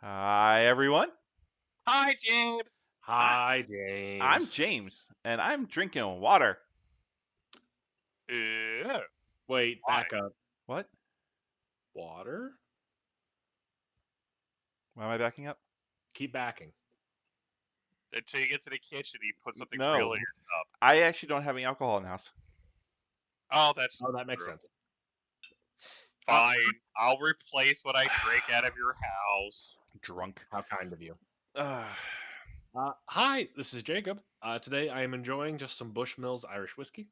Hi, everyone. Hi, James. I, Hi, I'm James. James, and I'm drinking water. Ew, Wait, why? back up. What? Water? Why am I backing up? Keep backing. Until you get to the kitchen, you put something real in No, your cup. I actually don't have any alcohol in the house. Oh, that's Oh, that makes true. sense. Fine. I'll replace what I drink out of your house. Drunk. How kind of you. Ugh. Hi, this is Jacob. Today I am enjoying just some Bushmills Irish whiskey.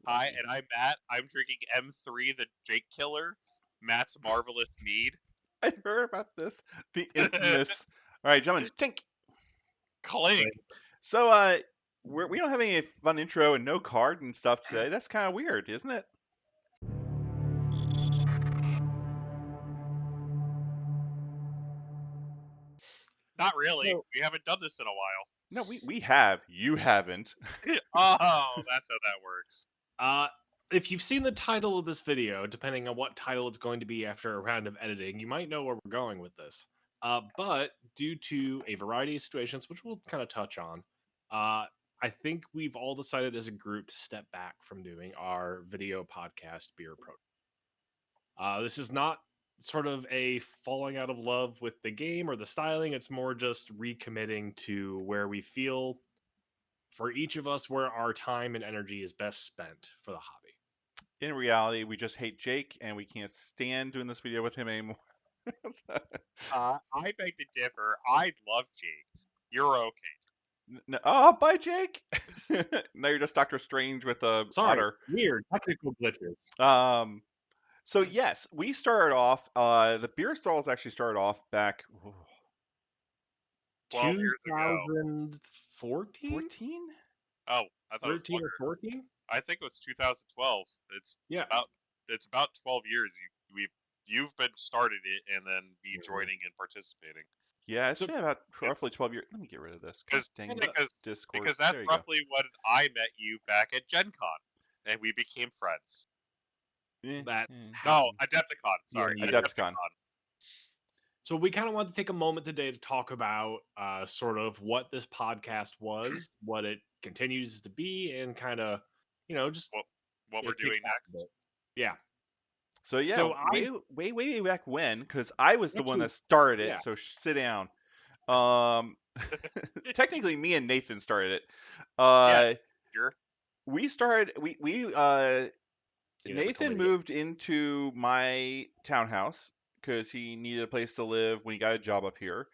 Hi, Lucky. and I'm Matt. I'm drinking M3, the Jake Killer, Matt's Marvelous Mead. I heard about this. The infamous. All right, gentlemen, tink. Clink. Wait, So, we don't have any fun intro and no card and stuff today. That's kind of weird, isn't it? Not really. so, We haven't done this in a while. No, we have. You haven't. Oh, that's how that works. uh, if you've seen the title of this video, depending on what title it's going to be after a round of editing, you might know where we're going with this. But due to a variety of situations, which we'll kind of touch on, I think we've all decided as a group to step back from doing our video podcast Beer Pro. This is not sort of a falling out of love with the game or the styling. It's more just recommitting to where we feel for each of us where our time and energy is best spent for the hobby. In reality, we just hate Jake, and we can't stand doing this video with him anymore. I beg to differ. I love Jake. You're okay. Oh, bye, Jake. Now you're just Doctor Strange with a Sorry, otter. weird technical glitches. Um, so yes, we started off. The BeerThralls actually started off back 12 years ago. 2014, 14. Oh, I thought it was 13 or longer. 14. I think it was 2012. Yeah. It's about 12 years you've been started it and then me Mhm. joining and participating. Yeah, it's So been about It's roughly 12 years. Let me get rid of this. God because dang kind it, of Discord. because that's There you go. roughly when I met you back at Gen Con and we became friends. that No, happened Adepticon, year sorry. and years. Adepticon. Adepticon. So we kind of want to take a moment today to talk about sort of what this podcast was, what it continues to be, and kind of, just What we're kick doing back a next. bit. Yeah. So yeah, So I way back when, because I was the one actually, that started yeah, it. So sit down. that's fine. Um, technically, me and Nathan started it. Yeah, Uh, sure. we started. You never told me Nathan to get. moved into my townhouse because he needed a place to live when he got a job up here.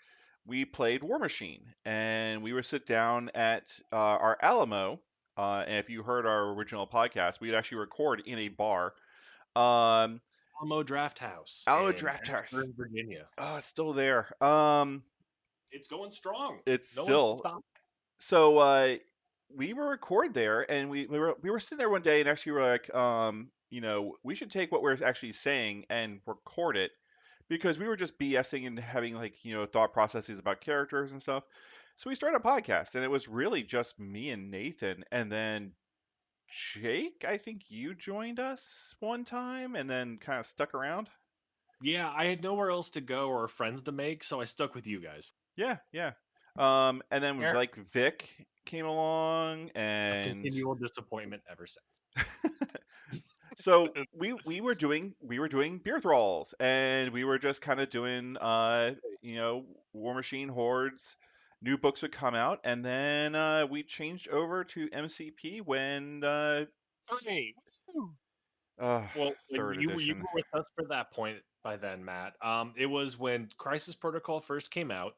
We played War Machine, and we would sit down at our Alamo. And if you heard our original podcast, we'd actually record in a bar. Um, Alamo Draft House Alamo in Draft House. Ashburn, Virginia. Oh, it's still there. It's going strong. It's No one can still stop. so. We were record there, and we were sitting there one day, and actually were like, we should take what we're actually saying and record it because we were just BSing and having like thought processes about characters and stuff. So we started a podcast, and it was really just me and Nathan, and then Jake. I think you joined us one time, and then kind of stuck around. Yeah, I had nowhere else to go or friends to make, so I stuck with you guys. Yeah, yeah. And then Here. like Vic came along, A and continual disappointment ever since. so we were doing beer thralls, and we were just kind of doing War Machine Hordes. New books would come out, and then we changed over to MCP when Hey, Well, when third you edition. were with us for that point by then, Matt, it was when Crisis Protocol first came out.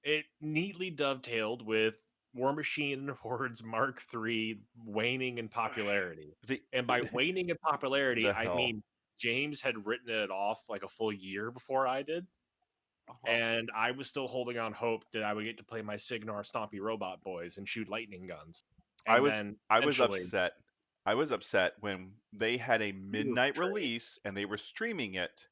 It neatly dovetailed with War Machine and Hordes Mark III waning in popularity. The And by waning in popularity, the I hell. mean James had written it off like a full year before I did. uh-huh. And I was still holding on hope that I would get to play my Signar Stompy Robot Boys and shoot lightning guns. I And was then I was eventually, upset. I was upset when they had a you were midnight betrayed. release and they were streaming it,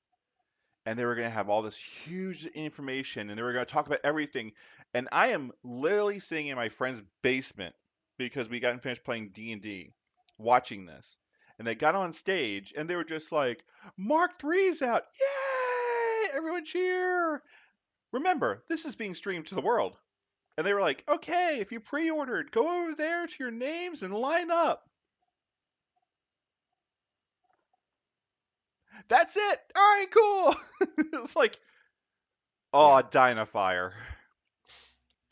and they were going to have all this huge information, and they were going to talk about everything, and I am literally sitting in my friend's basement because we got finished playing D&D watching this, and they got on stage and they were just like, Mark III's out, yay, everyone cheer. remember, this is being streamed to the world. And they were like, okay, if you pre-ordered, go over there to your names and line up. That's it. All right, cool. It's like, oh, Yeah. Dynafire.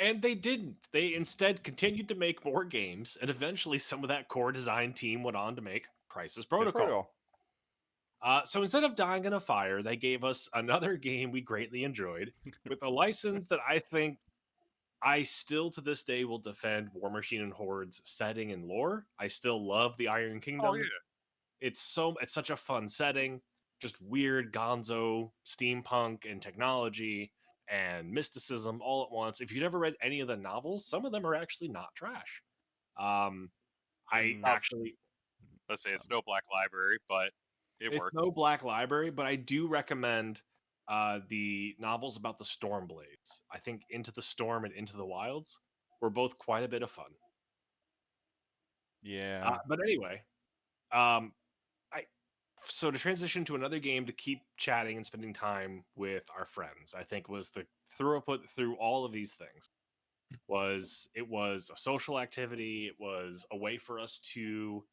And they didn't. They instead continued to make more games, and eventually some of that core design team went on to make Crisis Yeah, Protocol. Protocol. So instead of dying in a fire, they gave us another game we greatly enjoyed with a license that I think I still to this day will defend War Machine and Horde's setting and lore. I still love the Iron Oh yeah. Kingdoms. It's such a fun setting, just weird gonzo steampunk and technology and mysticism all at once. If you've never read any of the novels, some of them are actually not trash. Um, I Mm, actually Let's say it's some. no Black Library, but it it's works. no Black Library, but I do recommend the novels about the Stormblades. I think Into the Storm and Into the Wilds were both quite a bit of fun. Yeah. But anyway, um, I so to transition to another game to keep chatting and spending time with our friends, I think was the throughput through all of these things. It was a social activity. It was a way for us to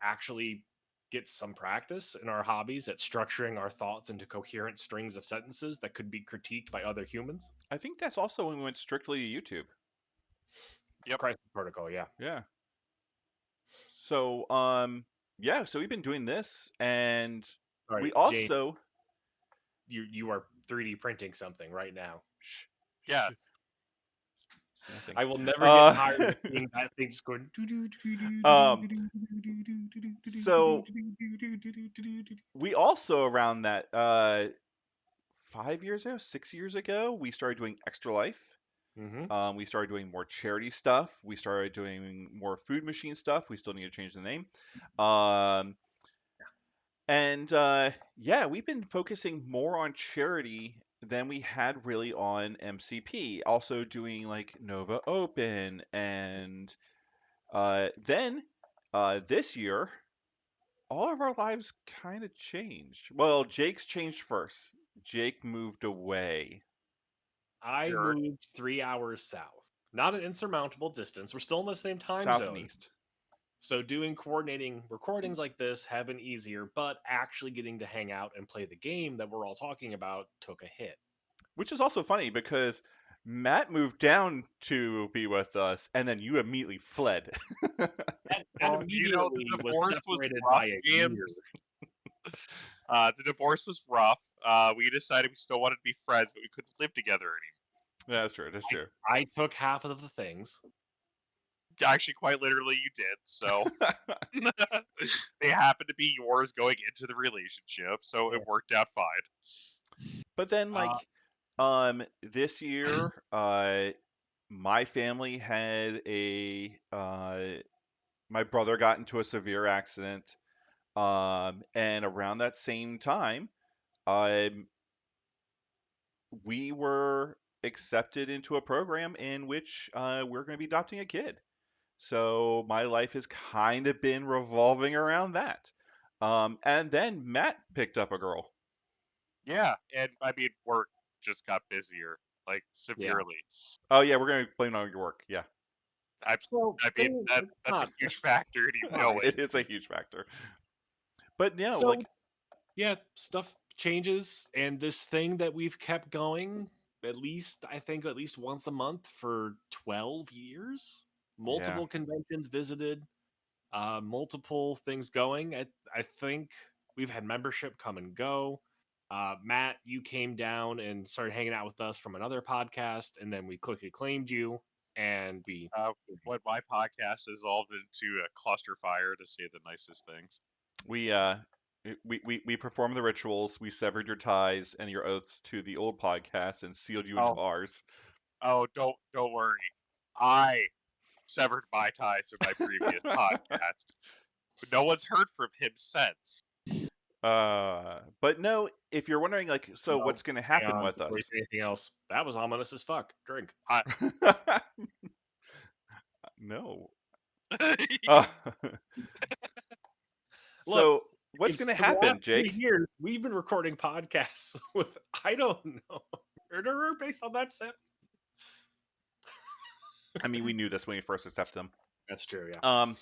actually get some practice in our hobbies at structuring our thoughts into coherent strings of sentences that could be critiqued by other humans. I think that's also when we went strictly to YouTube. Yep. Crisis Protocol, yeah. Yeah. So, yeah, so we've been doing this, and Sorry, we James, also, you are 3D printing something right now. shh, Yes. it's nothing. I will never get Uh, tired of seeing that thing just going. um, so we also around that 5 years ago, 6 years ago, we started doing Extra Life. Mm-hmm. We started doing more charity stuff. We started doing more food machine stuff. We still need to change the name. Um, and yeah, we've been focusing more on charity than we had really on MCP. Also doing like Nova Open, and then this year, all of our lives kind of changed. Well, Jake's changed first. Jake moved away. I Sure. moved 3 hours south. Not an insurmountable distance. We're still in the same time South and zone. east. So doing coordinating recordings like this have been easier, but actually getting to hang out and play the game that we're all talking about took a hit. Which is also funny because Matt moved down to be with us, and then you immediately fled. That Well, the immediately was divorce was separated by rough, a year. James. The divorce was rough. We decided we still wanted to be friends, but we couldn't live together anymore. That's true. That's true. I took half of the things. Actually, quite literally, you did. So they happened to be yours going into the relationship, so Yeah. it worked out fine. But then, Uh, like, this year, my family had my brother got into a severe accident, and around that same time, um, we were accepted into a program in which we're going to be adopting a kid. So my life has kind of been revolving around that. And then Matt picked up a girl. Yeah, and I mean, work just got busier, like yeah. severely. Oh yeah, we're going to blame it on your work. Yeah, I, So I mean, it's that's a not. huge factor, and you know Fine. it. it is a huge factor. But no, So like, yeah, stuff changes, and this thing that we've kept going at least once a month for 12 years, yeah, multiple conventions visited, multiple things going. I think we've had membership come and go. Matt, you came down and started hanging out with us from another podcast, and then we quickly claimed you, and we What my podcast dissolved into a cluster fire, to say the nicest things. we uh, we performed the rituals. We severed your ties and your oaths to the old podcast and sealed you into Oh, ours. don't worry. I severed my ties from my previous podcast, but no one's heard from him since. But no, if you're wondering, like, so no, what's going to hang happen on with before you us? say anything else. That was ominous as fuck. Drink. I, No. Uh, Look, so what's James, going to for the last happen, 3 Jake? years, we've been recording podcasts with I don't know. murderer based on that set. I mean, we knew this when we first accepted him. That's true, yeah.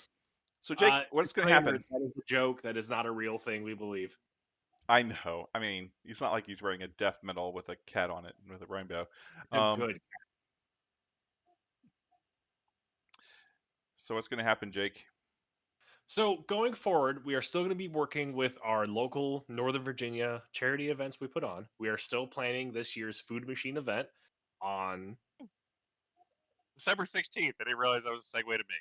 So Jake, what's going to happen? That is a joke. That is not a real thing, we believe. I know. I mean, it's not like he's wearing a death medal with a cat on it with a rainbow. It's a good. So what's going to happen, Jake? So going forward, we are still going to be working with our local Northern Virginia charity events we put on. We are still planning this year's Food Machine event on December 16th. I didn't realize that was a segue to me.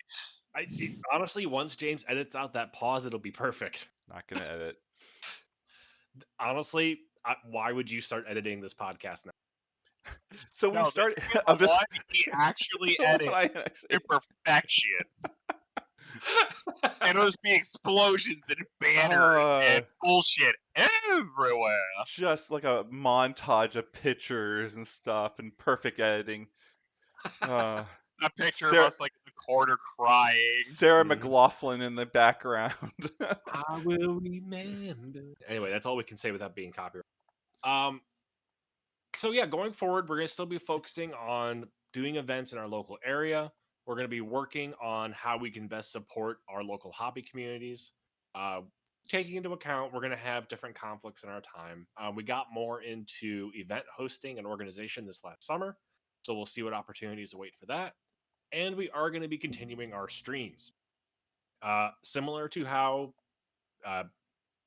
honestly, once James edits out that pause, it'll be perfect. Not going to edit. Honestly, why would you start editing this podcast now? So we started of this. He actually edited to perfection. And it'll just be explosions and banners and bullshit everywhere. Just like a montage of pictures and stuff and perfect editing. A picture of us like in the corner crying. Sarah McLaughlin in the background. I will remember. Anyway, that's all we can say without being copyrighted. So yeah, going forward, we're going to still be focusing on doing events in our local area. We're going to be working on how we can best support our local hobby communities. Taking into account, we're going to have different conflicts in our time. We got more into event hosting and organization this last summer, so we'll see what opportunities await for that. And we are going to be continuing our streams. Similar to how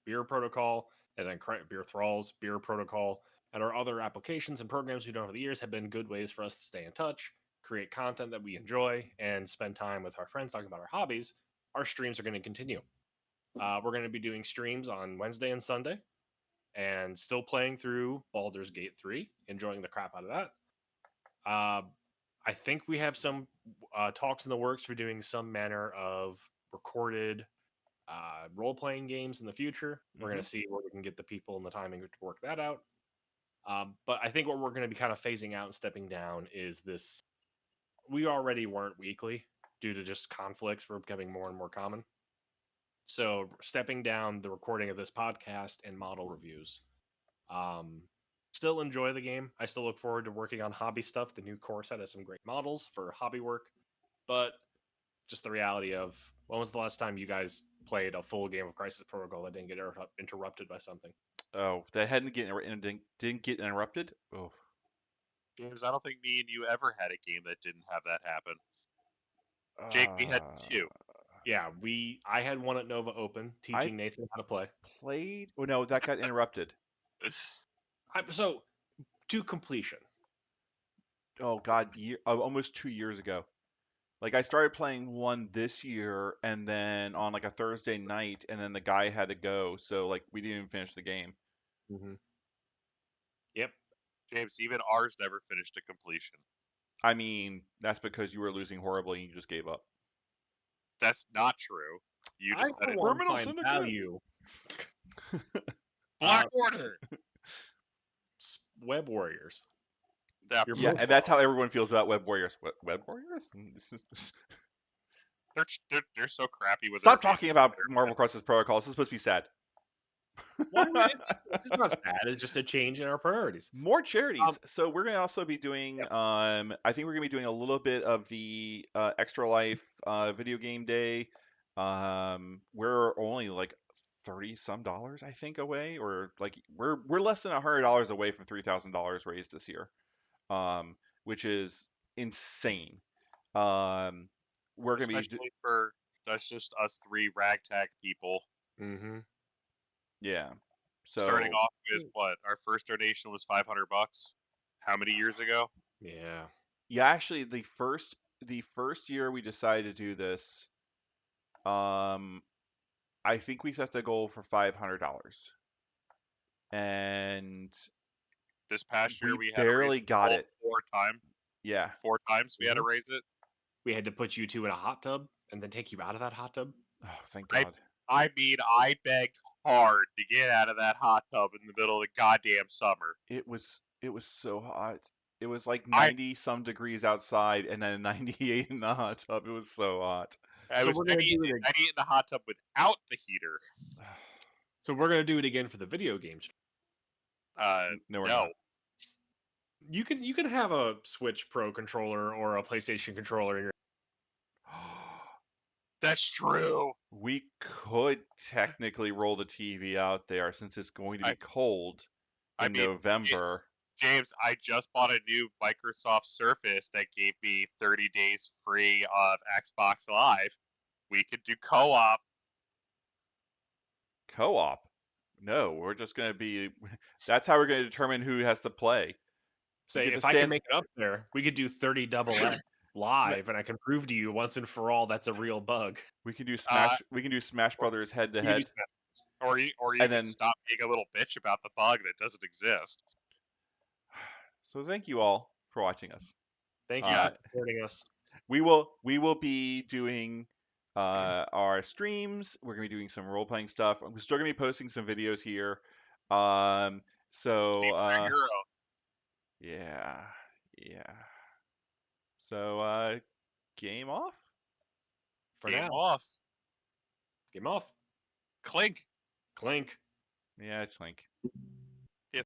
Beer Protocol and then BeerThralls, Beer Protocol, and our other applications and programs we've done over the years have been good ways for us to stay in touch, create content that we enjoy, and spend time with our friends talking about our hobbies. Our streams are going to continue. We're going to be doing streams on Wednesday and Sunday, and still playing through Baldur's Gate 3, enjoying the crap out of that. I think we have some talks in the works for doing some manner of recorded role-playing games in the future. We're going to see where we can get the people and the timing to work that out. But I think what we're going to be kind of phasing out and stepping down is this. We already weren't weekly due to just conflicts were becoming more and more common. So stepping down the recording of this podcast and model reviews. Still enjoy the game. I still look forward to working on hobby stuff. The new core set has some great models for hobby work, but just the reality of when was the last time you guys played a full game of Crisis Protocol that didn't get interrupted by something? Oh, that didn't get interrupted? Oh. James, I don't think me and you ever had a game that didn't have that happen. Jake, we had two. Yeah, I had one at Nova Open teaching Nathan how to play. Oh no, that got interrupted. So to completion. Oh God, almost 2 years ago. Like I started playing one this year, and then on like a Thursday night, and then the guy had to go, so like we didn't even finish the game. Yep. James, even ours never finished to completion. I mean, that's because you were losing horribly and you just gave up. That's not true. You just said Criminal Syndicate. Value. Black Order. Web Warriors. Yeah, and that's how everyone feels about Web Warriors. Web Warriors? They're so crappy with. Stop talking about Marvel Crisis Protocol. This is supposed to be sad. It's not sad. It's just a change in our priorities. More charities. So we're going to also be doing. I think we're going to be doing a little bit of the Extra Life video game day. We're only like $30-some, I think, away, or like we're less than $100 away from $3,000 raised this year, which is insane. We're going to be for that's just us three ragtag people. Yeah. So starting off with what our first donation was $500. How many years ago? Yeah. Yeah, actually, the first year we decided to do this, I think we set the goal for $500, and this past year we had barely got it 4 times. Yeah, 4 times we had to raise it. We had to put you two in a hot tub and then take you out of that hot tub. Oh, thank God. I mean, I begged hard to get out of that hot tub in the middle of the goddamn summer. It was so hot. It was like 90-some degrees outside, and then 98 in the hot tub. It was so hot. I was 98 in the hot tub without the heater. So we're gonna do it again for the video games. No, we're not. You could have a Switch Pro controller or a PlayStation controller in your. That's true. We could technically roll the TV out there since it's going to I be cold I in mean, November. James, I just bought a new Microsoft Surface that gave me 30 days free of Xbox Live. We could do co-op. Co-op? No, we're just going to be. That's how we're going to determine who has to play. We Say, get to if I can stand. make it up there, we could do 30 double X live, and I can prove to you once and for all that's a real bug. We can do Uh, Smash. We can do Smash or Brothers head to We could do head, Smash. Or and even then. stop being a little bitch about the bug that doesn't exist. So thank you all for watching us. Thank you Yeah. for supporting us. We will be doing our streams. We're gonna be doing some role playing stuff. We're still gonna be posting some videos here. Um, Be so my hero. yeah, yeah. So game off. For Game now, off. game off. Clink. Clink. Yeah, it's like